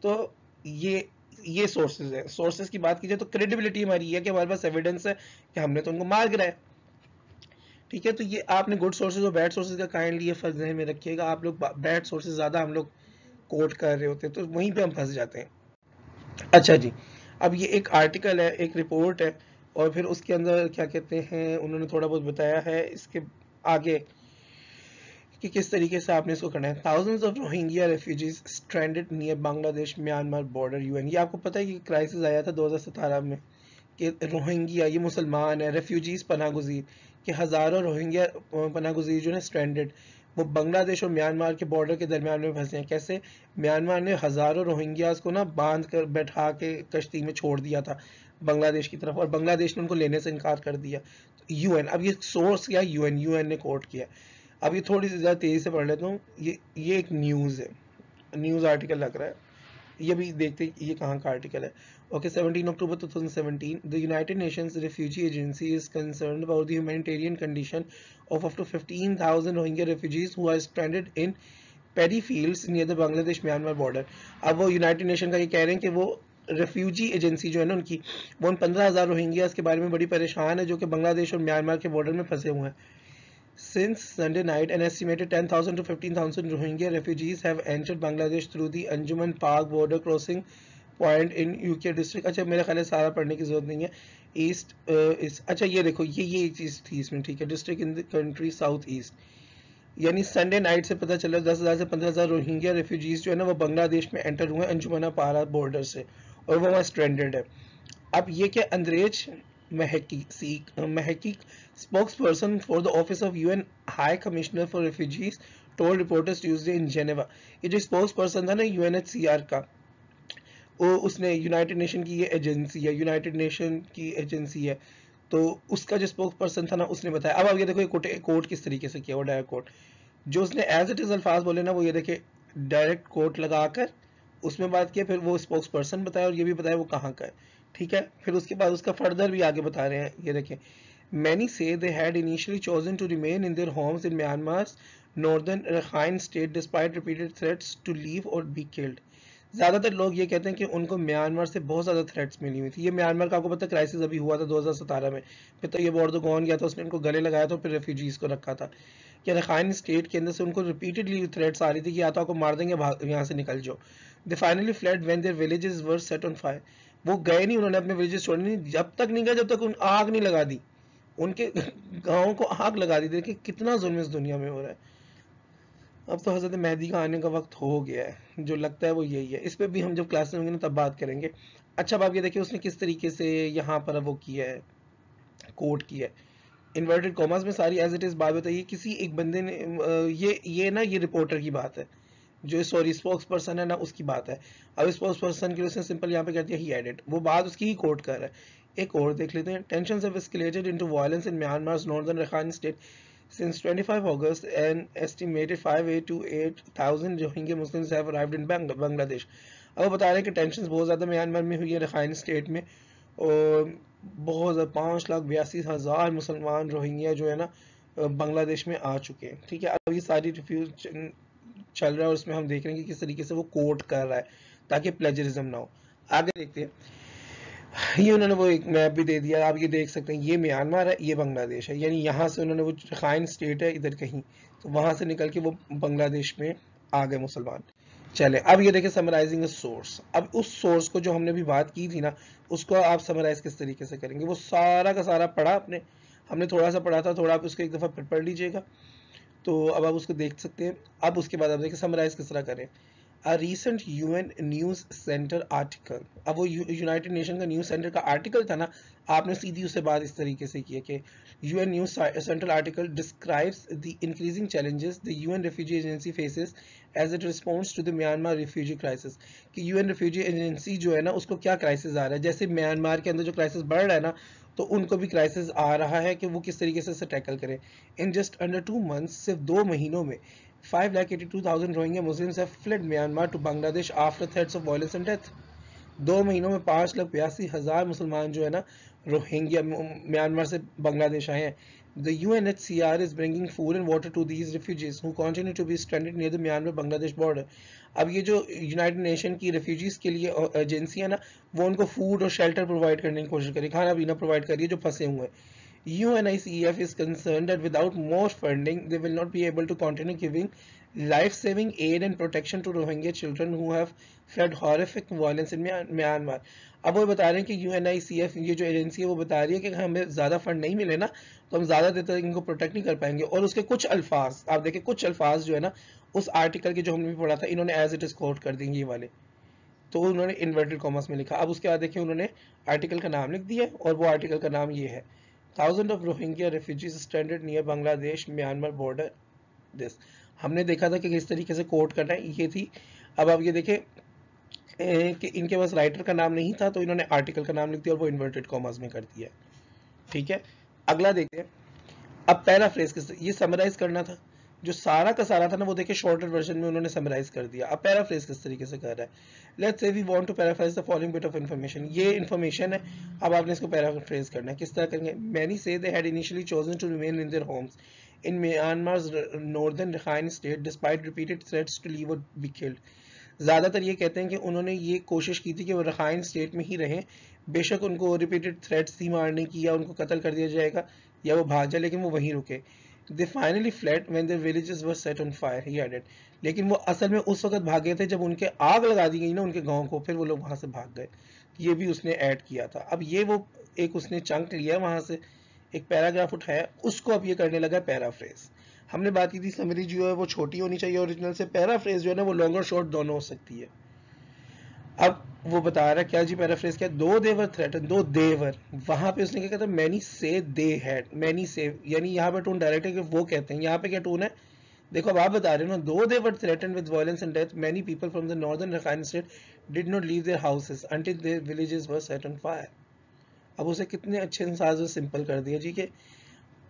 तो ये सोर्सेज है। सोर्सेज की बात कीजिए तो क्रेडिबिलिटी हमारी है कि हमारे पास एविडेंस है कि हमने तो उनको मार गिराया। ठीक है, तो ये आपने गुड सोर्सेज और बैड सोर्सेज का काइंडली ये फर्क ज़हन में रखिएगा। आप लोग बैड सोर्सेज ज़्यादा हम लोग कोट कर रहे होते हैं तो वहीं पे हम फंस जाते हैं। अच्छा जी, अब ये एक आर्टिकल है, एक रिपोर्ट है, और फिर उसके अंदर क्या कहते हैं उन्होंने थोड़ा बहुत बताया है इसके आगे कि किस तरीके से आपने इसको करना है। Thousands of Rohingya refugees stranded near Bangladesh Myanmar border UN. ये आपको पता है कि क्राइसिस आया था 2017 में कि रोहिंग्या, ये मुसलमान है, रेफ्यूजीज पनागुजीर, कि हज़ारों रोहिंग्या पनागुजीर जो है स्ट्रैंडेड, वो बांग्लादेश और म्यांमार के बॉर्डर के दरमियान में फंसे हैं। कैसे? म्यांमार ने हज़ारों रोहिंग्यास को ना बांध कर बैठा के कश्ती में छोड़ दिया था बांग्लादेश की तरफ, और बांग्लादेश ने उनको लेने से इनकार कर दिया। यूएन, अब ये सोर्स क्या, यूएन ने कोट किया। अब ये थोड़ी सी ज़्यादा तेज़ी से पढ़ लेता हूँ। ये एक न्यूज़ है, न्यूज़ आर्टिकल लग रहा है, ये भी देखते हैं ये कहाँ का आर्टिकल है। Okay, 17 October 2017, the United Nations Refugee Agency is concerned about the humanitarian condition of up to 15,000 Rohingya refugees who are stranded in paddy fields near the Bangladesh-Myanmar border। अब वो यूनाइटेड नेशन का ये कह रहे हैं कि वो रेफ्यूजी एजेंसी जो है ना उनकी, वो उन 15,000 रोहिंग्यास के बारे में बड़ी परेशान है जो कि बांग्लादेश और म्यांमार के बॉर्डर में फंसे हुए हैं। Since Sunday night, an estimated 10,000 to 15,000 Rohingya refugees have entered Bangladesh through the Anjuman Park border crossing point in UK district। अच्छा, मेरे ख्याल है सारा पढ़ने की जरूरत नहीं है। ईस्ट अच्छा ये देखो, ये एक चीज़ थी इसमें, ठीक है। District in the country south east, यानी संडे नाइट से पता चला 10,000 से 15,000 रोहिंग्या रेफ्यूजीज जो है ना वो बांग्लादेश में एंटर हुए अंजुमना पारा बॉर्डर से, और वो वहाँ स्ट्रैंडेड है। अब ये क्या, अंद्रेज महकी spokesperson for the office of UN High Commissioner for Refugees told reporters Tuesday in Geneva। ये जो spokesperson था ना UNHCR का, वो उसने यूनाइटेड नेशन की ये एजेंसी है, यूनाइटेड नेशन की एजेंसी है, तो उसका जो spokesperson था ना उसने बताया। अब ये देखो ये कोट किस तरीके से किया, वो डायरेक्ट कोट जो उसने एज इट इज अल्फाज बोले ना, वो ये देखे डायरेक्ट कोट लगाकर उसमें बात किया, फिर वो स्पोक्सपर्सन बताया और ये भी बताया वो कहाँ का है। ठीक है, फिर उसके बाद उसका फर्दर भी आगे बता रहे हैं, ये देखें। Many say they had initially chosen to remain in their homes in Myanmar's northern Rakhine state despite repeated threats to leave or be killed। ज़्यादातर लोग ये कहते हैं कि उनको म्यांमार से बहुत ज़्यादा थ्रेट्स मिली हुई थी। ये म्यांमार का आपको पता है क्राइसिस अभी हुआ था 2017 में, फिर तो ये बोर्डोगॉन गया था, उसने उनको गले लगाया था, फिर रेफ्यूजीज़ को रखा था कि रखाइन स्टेट के अंदर से उनको रिपीटेडली थ्रेट्स आ रही थी कि या तो आपको मार देंगे, यहाँ से निकल जाओ। They finally fled when their villages were set on fire. वो गए नहीं, उन्होंने अपने विलेजेस छोड़े नहीं, जब तक नहीं गए जब तक उन आग नहीं लगा दी, उनके गाँव को आग लगा दी। देखिए कितना जुल्म इस दुनिया में हो रहा है। अब तो हज़रत मेहदी का आने का वक्त हो गया है, जो लगता है वो यही है। इस पर भी हम जब क्लास में होंगे ना तब बात करेंगे। अच्छा, अब आप ये देखिए उसने किस तरीके से यहाँ पर वो किया है, कोट किया है इन्वर्टेड कॉमर्स में सारी एज इट इज़ बात बताइए। किसी एक बंदे ने ये ना ये रिपोर्टर की बात है, जो सॉरी स्पोक्स पर्सन है ना उसकी बात है। अब स्पोक्स पर्सन के लिए उसने सिंपल यहाँ पे कर दिया ही एडेड, वो बात उसकी ही कोट कर रहा है। एक और देख लेते हैं। Tensions have escalated into violence in Myanmar's northern Rakhine state since 25 August, an estimated 5,800 to 8,000 Rohingya muslims have arrived in Bangladesh. अब वो बता रहे हैं कि टेंशन बहुत ज़्यादा म्यांमार में हुई है, रखाइन स्टेट में, और बहुत ज़्यादा 5,82,000 मुसलमान रोहिंग्या जो है ना बांग्लादेश में आ चुके हैं। ठीक है, अब ये सारी रिफ्यूज चल रहा है और उसमें हम देख रहे हैं कि किस तरीके से वो कोट कर रहा है ताकि प्लेजरिज्म ना हो। आगे देखते हैं। ये उन्होंने वो एक मैप भी दे दिया, आप ये देख सकते हैं, ये म्यांमार है, ये बांग्लादेश है, यानी यहाँ से उन्होंने वो रखाइन स्टेट है इधर कहीं, तो वहाँ से निकल के वो बांग्लादेश में आ गए मुसलमान। चले, अब ये देखें समराइजिंग सोर्स। अब उस सोर्स को जो हमने अभी बात की थी ना, उसको आप समराइज किस तरीके से करेंगे। वो सारा का सारा पढ़ा हमने थोड़ा सा पढ़ा था, थोड़ा आप उसको एक दफ़ा फिर पढ़ लीजिएगा, तो अब आप उसको देख सकते हैं। अब उसके बाद आप देखिए समराइज किस तरह करें। A recent UN News Center article, अब वो यूनाइटेड नेशन का न्यूज़ सेंटर का आर्टिकल था ना, आपने सीधी उससे बात इस तरीके से की है कि UN news centre article describes the increasing challenges the UN refugee agency faces as it response to the Myanmar refugee crisis. कि UN रेफ्यूजी एजेंसी जो है ना उसको क्या क्राइसिस आ रहा है, जैसे म्यांमार के अंदर जो क्राइसिस बढ़ रहा है ना, तो उनको भी क्राइसिस आ रहा है कि वो किस तरीके से टैकल करें। इन जस्ट अंडर 2 months, सिर्फ 2 महीनों में 5,82,000 Rohingya Muslims have fled Myanmar to Bangladesh after threats of violence and death. 2 महीनों में 5,82,000 मुसलमान जो है ना रोहिंग्या म्यांमार से बांग्लादेश आए हैं। The UNHCR is bringing food and water to these refugees who continue to be stranded near the Myanmar-Bangladesh border. अब ये जो यूनाइटेड नेशन की रेफ्यूजीज के लिए एजेंसी है ना, वो उनको फूड और शेल्टर प्रोवाइड करने की कोशिश करी, खाना पीना प्रोवाइड करिए जो फंसे हुए हैं। UNICEF is concerned that without more funding, they will not be able to continue giving life-saving aid and protection to Rohingya children who have fled horrific violence in Myanmar. अब वो बता रहे हैं कि UNICEF ये जो एजेंसी है वो बता रही है कि हमें ज़्यादा फंड नहीं मिले ना तो हम ज़्यादा देर तक इनको प्रोटेक्ट नहीं कर पाएंगे। और उसके कुछ अल्फाज आप देखें, कुछ अल्फाज जो है ना उस आर्टिकल के जो हमने भी पढ़ा था, इन्होंने एज इट इज कोट कर देंगे ये वाले, तो उन्होंने इन्वर्टेड कॉमर्स में लिखा। अब उसके बाद देखिए उन्होंने आर्टिकल का नाम लिख दिया और वो आर्टिकल का नाम ये है, 1000 of Rohingya refugees stranded near Bangladesh Myanmar border this. हमने देखा था कि किस तरीके से कोट करना है, ये थी। अब आप ये देखें कि इनके पास राइटर का नाम नहीं था तो इन्होंने आर्टिकल का नाम लिख दिया और वो इन्वर्टेड कॉमर्स में कर दिया। ठीक है, अगला देखते हैं। अब पैराफ्रेज किस, ये समराइज करना था, जो सारा का सारा था ना वो देखिए शॉर्टर वर्जन में उन्होंने समराइज कर दिया। अब पैराफ्रेज किस तरीके से कर रहा है, let's say we want to paraphrase the following bit of information. ये इंफॉर्मेशन है, अब आपने इसको पैराफ्रेज करना है। किस तरह करेंगे, many say they had initially chosen to remain in their homes in Myanmar's northern Rakhine state despite repeated threats to leave or be killed. ज़्यादातर ये कहते हैं कि उन्होंने ये कोशिश की थी कि वो रखाइन स्टेट में ही रहें, बेशक उनको रिपीटेड थ्रेट्स थी मारने की या उनको कत्ल कर दिया जाएगा या वो भाग जाए, लेकिन वो वहीं रुके। They finally fled when their villages were set on fire, he added. लेकिन वो असल में उस वक्त भागे थे जब उनके आग लगा दी गई ना उनके गांव को, फिर वो लोग वहां से भाग गए। ये भी उसने ऐड किया था। अब ये वो एक उसने चंक लिया वहां से, एक पैराग्राफ उठाया, उसको अब ये करने लगा पैराफ्रेज। हमने बात की थी समरी जो है वो छोटी होनी चाहिए ओरिजिनल से, पैराफ्रेज जो है ना वो लॉन्गर शॉर्ट दोनों हो सकती है। अब वो बता रहा है क्या जी, पैराफ्रेज क्या, दो देवर थ्रेटन, दो देवर, वहां पे उसने क्या कहता है, many say they had, many से, यानी यहाँ पे टोन डायरेक्ट है कि वो कहते हैं, यहाँ पे क्या टोन है देखो। अब आप बता रहे हो ना, though they were threaten with violence and death many people from the northern Rakhine state did not leave their houses until their villages were set on fire. अब उसे कितने अच्छे अंदाज में सिंपल कर दिया जी कि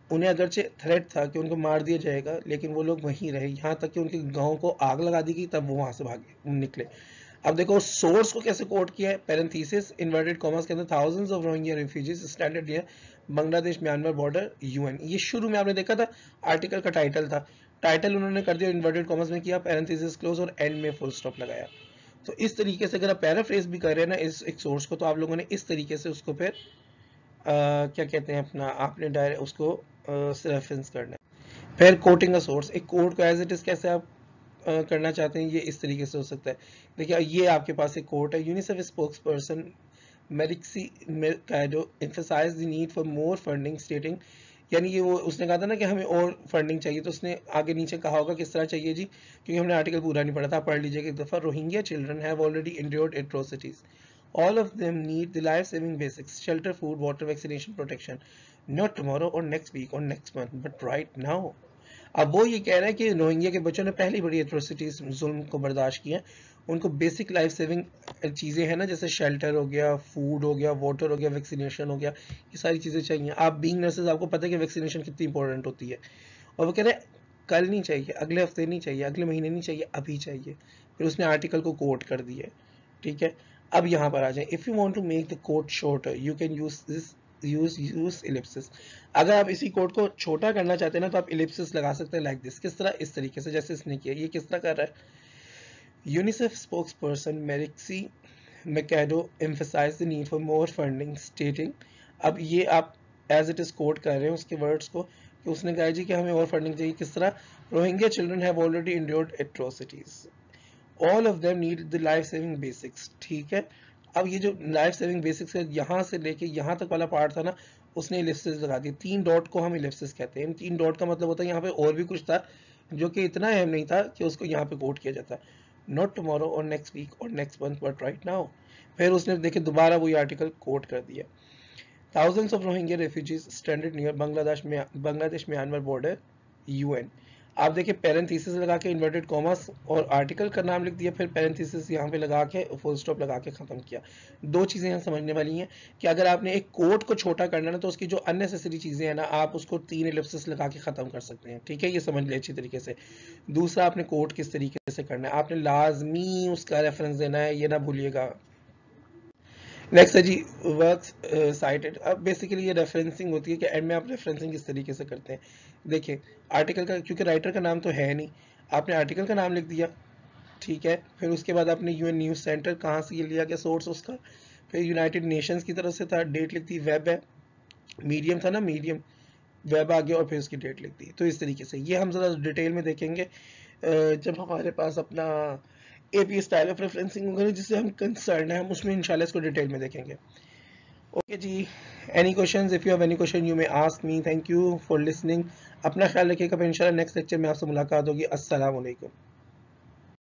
उन्हें अगरचे थ्रेट था कि उनको मार दिया जाएगा, लेकिन वो लोग वहीं रहे यहाँ तक कि उनके गांव को आग लगा दी गई, तब वो वहां से भागे निकले। अब देखो सोर्स को कैसे कोट किया है, पैरेंथेसिस इन्वर्टेड कॉमर्स के अंदर, thousands of Rohingya refugees stranded near Bangladesh Myanmar border UN. ये शुरू में आपने देखा था आर्टिकल का टाइटल था, टाइटल उन्होंने कर दिया इन्वर्टेड कॉमर्स में किया, पैरेंथेसिस क्लोज और एंड में फुल स्टॉप लगाया। तो इस तरीके से अगर आप पैराफ्रेज भी कर रहे हैं ना इस एक सोर्स को, तो आप लोगों ने इस तरीके से उसको फिर क्या कहते हैं अपना, आपने डायरेक्ट उसको रेफरेंस करना है। फिर कोटिंग अ सोर्स, एक कोड को एज इट इज कैसे आप करना चाहते हैं, ये इस तरीके से हो सकता है। देखिए ये आपके पास एक कोट है, UNICEF spokes person Marixie Mercado emphasise the need for more funding stating, यानी ये वो उसने कहा था ना कि हमें और फंडिंग चाहिए, तो उसने आगे नीचे कहा होगा किस तरह चाहिए जी, क्योंकि हमने आर्टिकल पूरा नहीं पढ़ा था, पढ़ लीजिएगा एक दफा। Rohingya children have already endured atrocities, all of them need the life-saving basics, shelter, food, water, vaccination, protection, not tomorrow or next week or next month, but right now. अब वो ये कह रहा है कि रोहिंग्या के बच्चों ने पहली बड़ी एट्रोसिटीज जुल्म को बर्दाश्त किया, उनको बेसिक लाइफ सेविंग चीज़ें हैं ना, जैसे शेल्टर हो गया, फूड हो गया, वाटर हो गया, वैक्सीनेशन हो गया, ये सारी चीज़ें चाहिए। आप बीइंग नर्सेज आपको पता है कि वैक्सीनेशन कितनी इंपॉर्टेंट होती है, और वो कह रहे हैं कल नहीं चाहिए, अगले हफ्ते नहीं चाहिए, अगले महीने नहीं चाहिए, अभी चाहिए। फिर उसने आर्टिकल को कोट कर दिया। ठीक है, अब यहाँ पर आ जाए, if you want to make the quote shorter you can use this, use ellipsis. अगर आप इसी कोड को छोटा करना चाहते हैं ना तो आप इलिप्सिस लगा सकते हैं, लाइक दिस। किस तरह, इस तरीके से जैसे इसने किया। ये किस तरह कर रहा है, UNICEF spokes person Marixie Mercado emphasise the need for more funding stating. अब ये आप एज इट इज कोट कर रहे हैं उसके वर्ड्स को, कि उसने कहा जी कि हमें और फंडिंग चाहिए। किस तरह, Rohingya children have already endured atrocities, all of them need the life saving basics. ठीक है, अब ये जो लाइफ सेविंग बेसिक्स है यहाँ से लेके यहाँ तक वाला पार्ट था ना, उसने इलिप्सिस लगा दिया। 3 डॉट को हम इलिप्सिस कहते हैं। 3 डॉट का मतलब होता है यहाँ पे और भी कुछ था जो कि इतना अहम नहीं था कि उसको यहाँ पे कोट किया जाता है, नॉट टुमारो और नेक्स्ट वीक और next month but right now. फिर उसने देखे दोबारा वही आर्टिकल कोट कर दिया, thousands of Rohingya refugees stranded near Bangladesh Myanmar border UN. आप देखिए पैरेंथेसिस लगा के इन्वर्टेड कॉमास और आर्टिकल का नाम लिख दिया, फिर पैरेंथेसिस यहाँ पे लगा के फुल स्टॉप लगा के ख़त्म किया। दो चीज़ें यहाँ समझने वाली हैं कि अगर आपने एक कोट को छोटा करना है ना, तो उसकी जो अननेसेसरी चीज़ें हैं ना, आप उसको 3 एलिप्सिस लगा के ख़त्म कर सकते हैं। ठीक है, ये समझ लिया अच्छी तरीके से। दूसरा, आपने कोट किस तरीके से करना है, आपने लाजमी उसका रेफरेंस देना है, ये ना भूलिएगा। नेक्स्ट है जी वर्क्स साइटेड। अब बेसिकली ये रेफरेंसिंग होती है कि एंड में आप रेफरेंसिंग किस तरीके से करते हैं। देखिए आर्टिकल का, क्योंकि राइटर का नाम तो है नहीं, आपने आर्टिकल का नाम लिख दिया, ठीक है, फिर उसके बाद आपने यूएन न्यूज़ सेंटर कहाँ से ये लिया गया सोर्स उसका, फिर यूनाइटेड नेशंस की तरफ से था, डेट लिख दी, वेब है, मीडियम था ना, मीडियम, वेब आ गया और फिर उसकी डेट लिख दी। तो इस तरीके से ये हम ज़रा डिटेल में देखेंगे जब हमारे पास अपना एपी स्टाइल ऑफ रेफरेंसिंग वगैरह जिससे हम कंसर्न है, हम उसमें इंशाल्लाह इसको डिटेल में देखेंगे। ओके जी, any questions? If you have any question you may ask me. Thank you for listening. अपना ख्याल रखिएगा, फिर इंशाल्लाह नेक्स्ट लेक्चर में आपसे मुलाकात होगी। अस्सलाम वालेकुम।